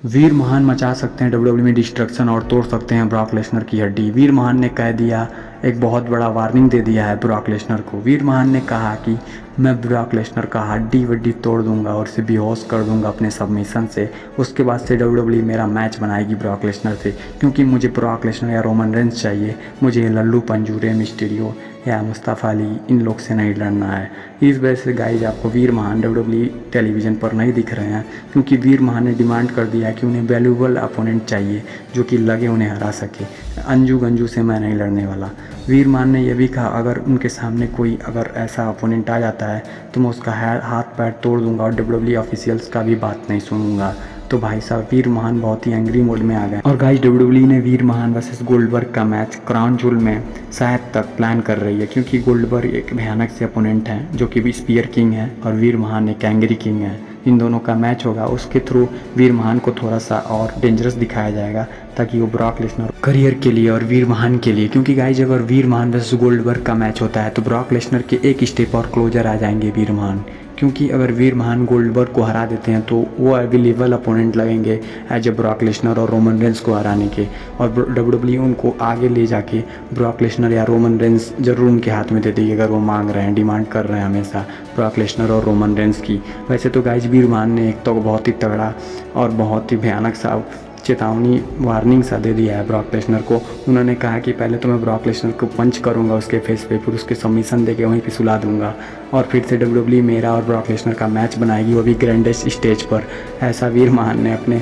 वीर महान मचा सकते हैं डब्ल्यूडब्ल्यू में डिस्ट्रक्शन और तोड़ सकते हैं ब्रॉक लेसनर की हड्डी। वीर महान ने कह दिया, एक बहुत बड़ा वार्निंग दे दिया है ब्रॉक लेसनर को। वीर महान ने कहा कि मैं ब्रॉक लेसनर का हड्डी वड्डी तोड़ दूंगा और उसे बेहोश कर दूंगा अपने सबमिशन से। उसके बाद से डब्ल्यूडब्ल्यू मेरा मैच बनाएगी ब्रॉक लेसनर से, क्योंकि मुझे ब्रॉक लेसनर या रोमन रेंस चाहिए। मुझे लल्लू पंजू, रे मिस्टीरियो या मुस्तफ़ा अली, इन लोग से नहीं लड़ना है। इस वजह से गाइज आपको वीर महान डब्ल्यूडब्ल्यू टेलीविज़न पर नहीं दिख रहे हैं, क्योंकि वीर महान ने डिमांड कर दिया है कि उन्हें वैल्यूबल अपोनेंट चाहिए जो कि लगे उन्हें हरा सके। अंजू गंजू से मैं नहीं लड़ने वाला। वीर महान ने यह भी कहा, अगर उनके सामने कोई अगर ऐसा अपोनेंट आ जाता है तो मैं उसका हाथ पैर तोड़ दूंगा और डब्ल्यूडब्ल्यू ऑफिशियल्स का भी बात नहीं सुनूंगा। तो भाई साहब वीर महान बहुत ही एंग्री मोड में आ गए। और गाइस डब्ल्यूडब्ल्यू ने वीर महान वर्सेस गोल्डबर्ग का मैच क्राउन जूल में शायद तक प्लान कर रही है, क्योंकि गोल्डबर्ग एक भयानक से अपोनेंट हैं जो कि स्पीयर किंग है और वीर महान एक एंग्री किंग है। इन दोनों का मैच होगा, उसके थ्रू वीर महान को थोड़ा सा और डेंजरस दिखाया जाएगा, ताकि वो ब्रॉक लेसनर करियर के लिए और वीर महान के लिए, क्योंकि गाइज अगर वीर महान वर्सेस गोल्डबर्ग का मैच होता है तो ब्रॉक लेसनर के एक स्टेप और क्लोजर आ जाएंगे वीर महान। क्योंकि अगर वीर महान गोल्डबर्ग को हरा देते हैं तो वो अवेलेबल अपोनेंट लगेंगे एज ए ब्रॉक लेसनर और रोमन रेंस को हराने के, और डब्ल्यूडब्ल्यू उनको आगे ले जाके ब्रॉक लेसनर या रोमन रेंस जरूर उनके हाथ में दे देगी अगर वो मांग रहे हैं, डिमांड कर रहे हैं हमेशा ब्रॉक लेसनर और रोमन रेंस की। वैसे तो गाइज वीर महान ने एक तो बहुत ही तगड़ा और बहुत ही भयानक सा चेतावनी वार्निंग सा दे दिया है ब्रॉक लेसनर को। उन्होंने कहा कि पहले तो मैं ब्रॉक लेसनर को पंच करूंगा उसके फेस पे, फिर उसके सबमिशन देके वहीं पे सुला दूंगा, और फिर से डब्ल्यूडब्ल्यू मेरा और ब्रॉक लेसनर का मैच बनाएगी, वो भी ग्रैंडेस्ट स्टेज पर। ऐसा वीर महान ने अपने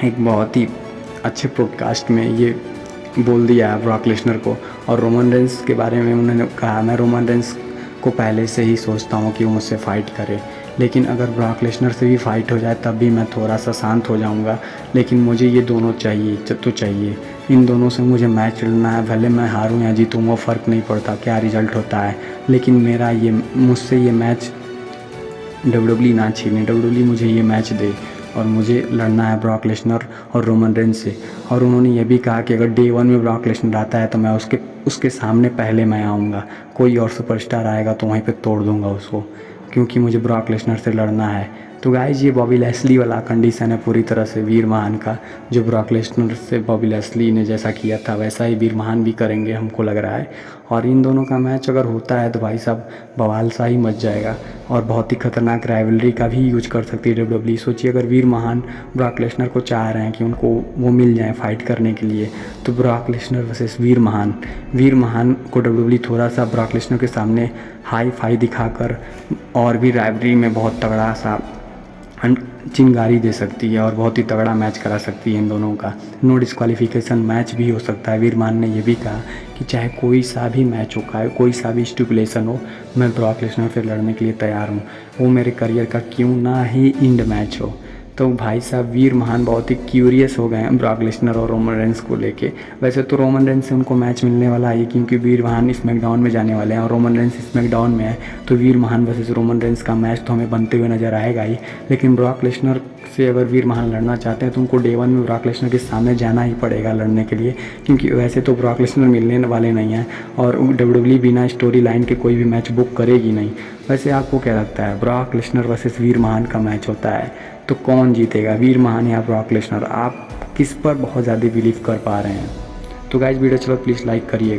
एक बहुत ही अच्छे पॉडकास्ट में ये बोल दिया है ब्रॉक लेसनर को। और रोमन रेंस के बारे में उन्होंने कहा, मैं रोमन रेंस को पहले से ही सोचता हूँ कि वो मुझसे फ़ाइट करे, लेकिन अगर ब्रॉक लेसनर से भी फ़ाइट हो जाए तब भी मैं थोड़ा सा शांत हो जाऊंगा, लेकिन मुझे ये दोनों चाहिए तो चाहिए। इन दोनों से मुझे मैच लड़ना है, भले मैं हारूं या जीतूँ वो फ़र्क नहीं पड़ता क्या रिज़ल्ट होता है, लेकिन मुझसे ये मैच डब्ल्यूडब्ल्यू ना छीने, डब्ल्यूडब्ल्यू मुझे ये मैच दे और मुझे लड़ना है ब्रॉक लेसनर और रोमन रेंस से। और उन्होंने ये भी कहा कि अगर डे 1 में ब्रॉक लेसनर आता है तो मैं उसके सामने पहले मैं आऊँगा, कोई और सुपरस्टार आएगा तो वहीं पे तोड़ दूँगा उसको, क्योंकि मुझे ब्रॉक लेसनर से लड़ना है। तो गाइज ये बॉबी लैस्ली वाला कंडीशन है पूरी तरह से वीर महान का, जो ब्रॉक लेसनर से बॉबी लैस्ली ने जैसा किया था वैसा ही वीर महान भी करेंगे हमको लग रहा है। और इन दोनों का मैच अगर होता है तो भाई साहब बवाल सा ही मच जाएगा, और बहुत ही खतरनाक राइवलरी का भी यूज कर सकती है डब्ल्यूडब्ल्यू। सोचिए अगर वीर महान ब्रॉक लेसनर को चाह रहे हैं कि उनको वो मिल जाए फाइट करने के लिए, तो ब्रॉक लेसनर वर्सेस वीर महान को डब्ल्यूडब्ल्यू थोड़ा सा ब्रॉक लेसनर के सामने हाई फाई दिखाकर और भी राइवलरी में बहुत तगड़ा सा चिंगारी दे सकती है और बहुत ही तगड़ा मैच करा सकती है इन दोनों का। नो डिस्क्वालिफिकेशन मैच भी हो सकता है। वीर महान ने यह भी कहा कि चाहे कोई सा भी मैच हो, कोई सा भी स्टिपुलेशन हो, मैं ब्रॉक लेसनर से लड़ने के लिए तैयार हूँ, वो मेरे करियर का क्यों ना ही इंड मैच हो। तो भाई साहब वीर महान बहुत ही क्यूरियस हो गए हैं ब्रॉक लेसनर और रोमन रेंस को लेके। वैसे तो रोमन रेंस से उनको मैच मिलने वाला है, क्योंकि वीर महान स्मैकडाउन में जाने वाले हैं और रोमन रेंस स्मैकडाउन में है, तो वीर महान वर्सेस रोमन रेंस का मैच तो हमें बनते हुए नजर आएगा ही। लेकिन ब्रॉक लेसनर से अगर वीर महान लड़ना चाहते हैं तो उनको डे 1 में ब्रॉक लेसनर के सामने जाना ही पड़ेगा लड़ने के लिए, क्योंकि वैसे तो ब्रॉक लेसनर मिलने वाले नहीं हैं और डब्ल्यूडब्ल्यू बिना स्टोरी लाइन के कोई भी मैच बुक करेगी नहीं। वैसे आपको क्या लगता है, ब्रॉक लेसनर वर्सेस वीर महान का मैच होता है तो कौन जीतेगा, वीर महान या ब्रॉक लेसनर? आप किस पर बहुत ज़्यादा बिलीव कर पा रहे हैं? तो गाइस वीडियो चलो प्लीज़ लाइक करिए।